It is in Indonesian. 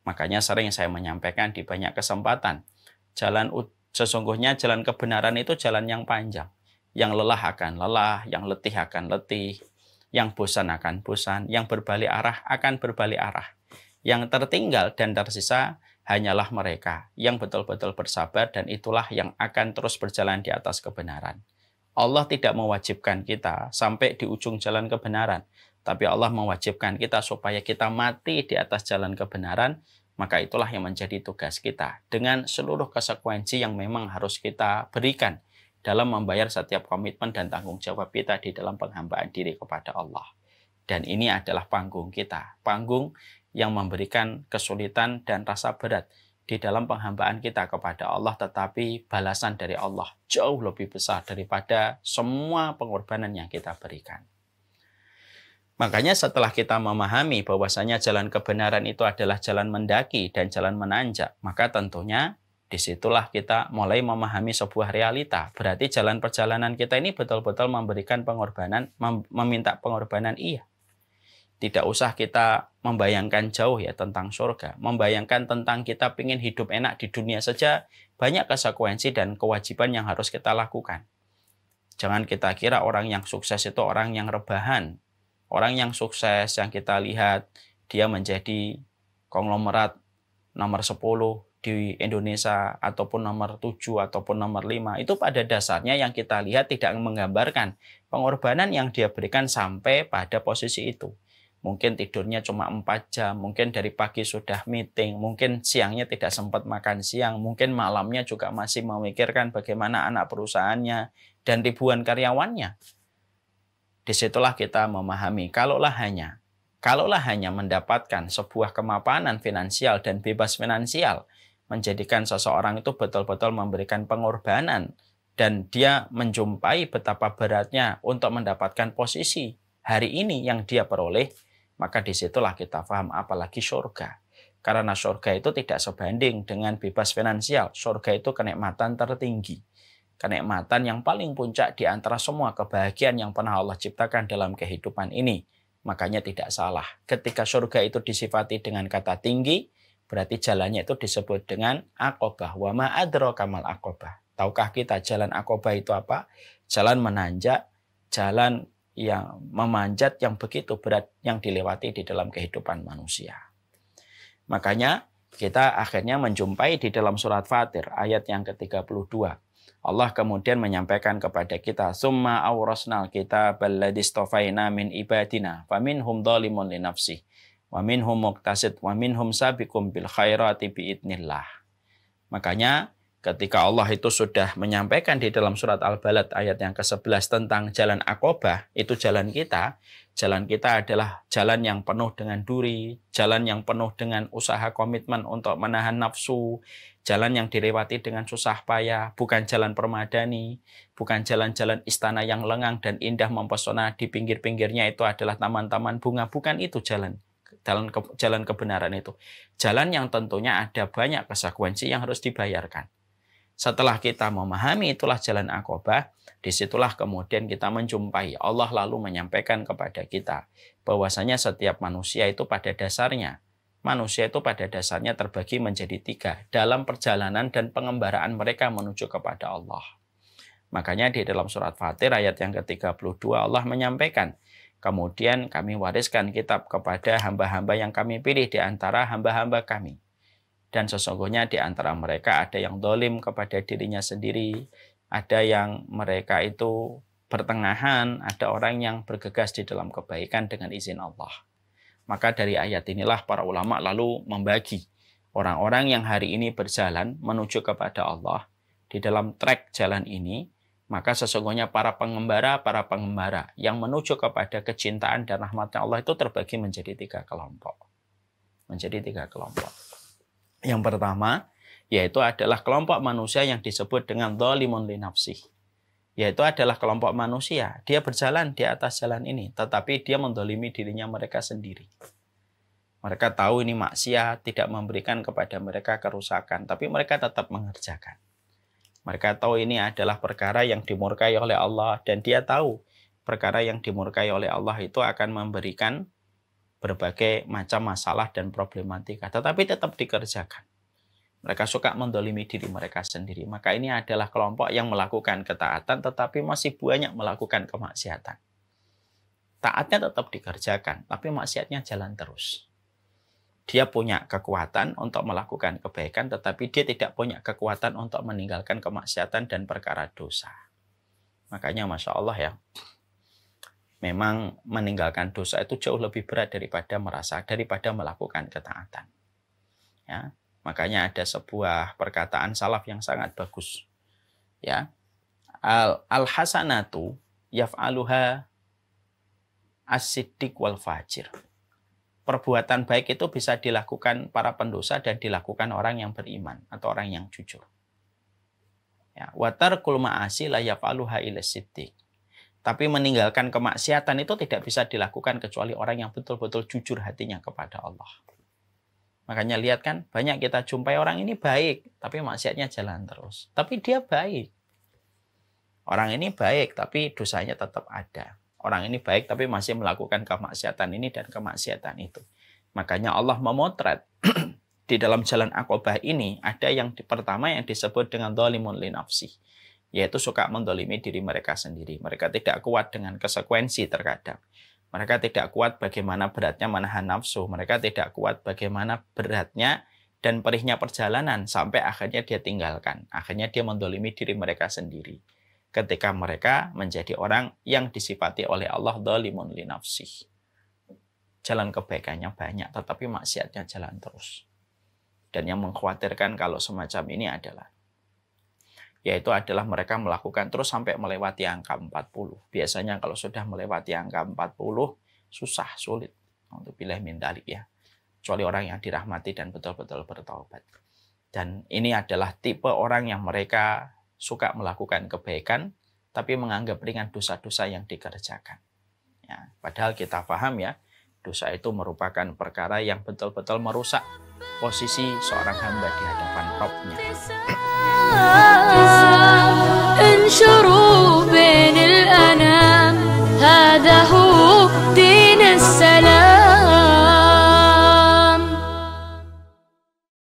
Makanya sering saya menyampaikan di banyak kesempatan, sesungguhnya jalan kebenaran itu jalan yang panjang. Yang lelah akan lelah, yang letih akan letih, yang bosan akan bosan, yang berbalik arah akan berbalik arah. Yang tertinggal dan tersisa hanyalah mereka yang betul-betul bersabar, dan itulah yang akan terus berjalan di atas kebenaran. Allah tidak mewajibkan kita sampai di ujung jalan kebenaran, tapi Allah mewajibkan kita supaya kita mati di atas jalan kebenaran. Maka itulah yang menjadi tugas kita dengan seluruh konsekuensi yang memang harus kita berikan dalam membayar setiap komitmen dan tanggung jawab kita di dalam penghambaan diri kepada Allah. Dan ini adalah panggung kita, panggung yang memberikan kesulitan dan rasa berat di dalam penghambaan kita kepada Allah, tetapi balasan dari Allah jauh lebih besar daripada semua pengorbanan yang kita berikan. Makanya setelah kita memahami bahwasanya jalan kebenaran itu adalah jalan mendaki dan jalan menanjak, maka tentunya disitulah kita mulai memahami sebuah realita. Berarti jalan perjalanan kita ini betul-betul memberikan pengorbanan, meminta pengorbanan, iya. Tidak usah kita membayangkan jauh ya tentang surga, membayangkan tentang kita ingin hidup enak di dunia saja, banyak konsekuensi dan kewajiban yang harus kita lakukan. Jangan kita kira orang yang sukses itu orang yang rebahan. Orang yang sukses yang kita lihat, dia menjadi konglomerat nomor 10 di Indonesia, ataupun nomor 7, ataupun nomor 5. Itu pada dasarnya yang kita lihat tidak menggambarkan pengorbanan yang dia berikan sampai pada posisi itu. Mungkin tidurnya cuma 4 jam, mungkin dari pagi sudah meeting, mungkin siangnya tidak sempat makan siang, mungkin malamnya juga masih memikirkan bagaimana anak perusahaannya dan ribuan karyawannya. Disitulah kita memahami, kalaulah hanya mendapatkan sebuah kemapanan finansial dan bebas finansial, menjadikan seseorang itu betul-betul memberikan pengorbanan, dan dia menjumpai betapa beratnya untuk mendapatkan posisi hari ini yang dia peroleh, maka disitulah kita paham apalagi surga. Karena surga itu tidak sebanding dengan bebas finansial. Surga itu kenikmatan tertinggi. Kenikmatan yang paling puncak di antara semua kebahagiaan yang pernah Allah ciptakan dalam kehidupan ini. Makanya tidak salah. Ketika surga itu disifati dengan kata tinggi, berarti jalannya itu disebut dengan Aqobah. Wa ma adraka mal Aqobah. Tahukah kita jalan Aqobah itu apa? Jalan menanjak, jalan yang memanjat yang begitu berat yang dilewati di dalam kehidupan manusia. Makanya kita akhirnya menjumpai di dalam surat Fatir ayat yang ke-32. Allah kemudian menyampaikan kepada kita, summa awrasnal kitabal ladzi istafaina min ibadina faminhum dzalimun li nafsihi wa minhum muqtasid wa minhum sabiqum bil khairati biidznillah. Makanya ketika Allah itu sudah menyampaikan di dalam surat Al-Balad ayat yang ke-11 tentang jalan Aqobah, itu jalan kita. Jalan kita adalah jalan yang penuh dengan duri, jalan yang penuh dengan usaha komitmen untuk menahan nafsu, jalan yang dilewati dengan susah payah, bukan jalan permadani, bukan jalan-jalan istana yang lengang dan indah mempesona, di pinggir-pinggirnya itu adalah taman-taman bunga, bukan itu jalan kebenaran itu. Jalan yang tentunya ada banyak konsekuensi yang harus dibayarkan. Setelah kita memahami itulah jalan Aqobah, disitulah kemudian kita menjumpai Allah lalu menyampaikan kepada kita bahwasanya setiap manusia itu pada dasarnya terbagi menjadi 3 dalam perjalanan dan pengembaraan mereka menuju kepada Allah. Makanya di dalam surat Fatir ayat yang ke-32 Allah menyampaikan, kemudian kami wariskan kitab kepada hamba-hamba yang kami pilih di antara hamba-hamba kami. Dan sesungguhnya di antara mereka ada yang zalim kepada dirinya sendiri, ada yang mereka itu pertengahan, ada orang yang bergegas di dalam kebaikan dengan izin Allah. Maka dari ayat inilah para ulama lalu membagi orang-orang yang hari ini berjalan menuju kepada Allah di dalam trek jalan ini, maka sesungguhnya para pengembara yang menuju kepada kecintaan dan rahmatnya Allah itu terbagi menjadi 3 kelompok. Yang pertama, yaitu adalah kelompok manusia yang disebut dengan dzalimun li nafsihi. Yaitu adalah kelompok manusia. Dia berjalan di atas jalan ini, tetapi dia mendolimi dirinya mereka sendiri. Mereka tahu ini maksiat, tidak memberikan kepada mereka kerusakan, tapi mereka tetap mengerjakan. Mereka tahu ini adalah perkara yang dimurkai oleh Allah, dan dia tahu perkara yang dimurkai oleh Allah itu akan memberikan berbagai macam masalah dan problematika, tetapi tetap dikerjakan. Mereka suka mendolimi diri mereka sendiri. Maka ini adalah kelompok yang melakukan ketaatan tetapi masih banyak melakukan kemaksiatan. Taatnya tetap dikerjakan, tapi maksiatnya jalan terus. Dia punya kekuatan untuk melakukan kebaikan, tetapi dia tidak punya kekuatan untuk meninggalkan kemaksiatan dan perkara dosa. Makanya Masya Allah ya, memang meninggalkan dosa itu jauh lebih berat daripada melakukan ketaatan. Ya, makanya ada sebuah perkataan salaf yang sangat bagus. Ya, al-hasanatu yaf'aluha as-siddiq wal fajir. Perbuatan baik itu bisa dilakukan para pendosa dan dilakukan orang yang beriman atau orang yang jujur. Ya, wa tarkul ma'asi la yaf'aluha illa siddiq. Tapi meninggalkan kemaksiatan itu tidak bisa dilakukan kecuali orang yang betul-betul jujur hatinya kepada Allah. Makanya lihat kan, banyak kita jumpai orang ini baik, tapi maksiatnya jalan terus. Tapi dia baik. Orang ini baik, tapi dosanya tetap ada. Orang ini baik, tapi masih melakukan kemaksiatan ini dan kemaksiatan itu. Makanya Allah memotret di dalam jalan Aqobah ini, ada yang pertama yang disebut dengan dhalimun li nafsi, yaitu suka mendolimi diri mereka sendiri. Mereka tidak kuat dengan konsekuensi terkadang. Mereka tidak kuat bagaimana beratnya menahan nafsu. Mereka tidak kuat bagaimana beratnya dan perihnya perjalanan sampai akhirnya dia tinggalkan. Akhirnya dia mendolimi diri mereka sendiri. Ketika mereka menjadi orang yang disifati oleh Allah dhalimun li nafsi. Jalan kebaikannya banyak, tetapi maksiatnya jalan terus. Dan yang mengkhawatirkan kalau semacam ini adalah mereka melakukan terus sampai melewati angka 40. Biasanya kalau sudah melewati angka 40, sulit untuk pilih min dzalik ya. Kecuali orang yang dirahmati dan betul-betul bertaubat. Dan ini adalah tipe orang yang mereka suka melakukan kebaikan, tapi menganggap ringan dosa-dosa yang dikerjakan. Ya, padahal kita paham ya, dosa itu merupakan perkara yang betul-betul merusak posisi seorang hamba di hadapan Rabb-Nya.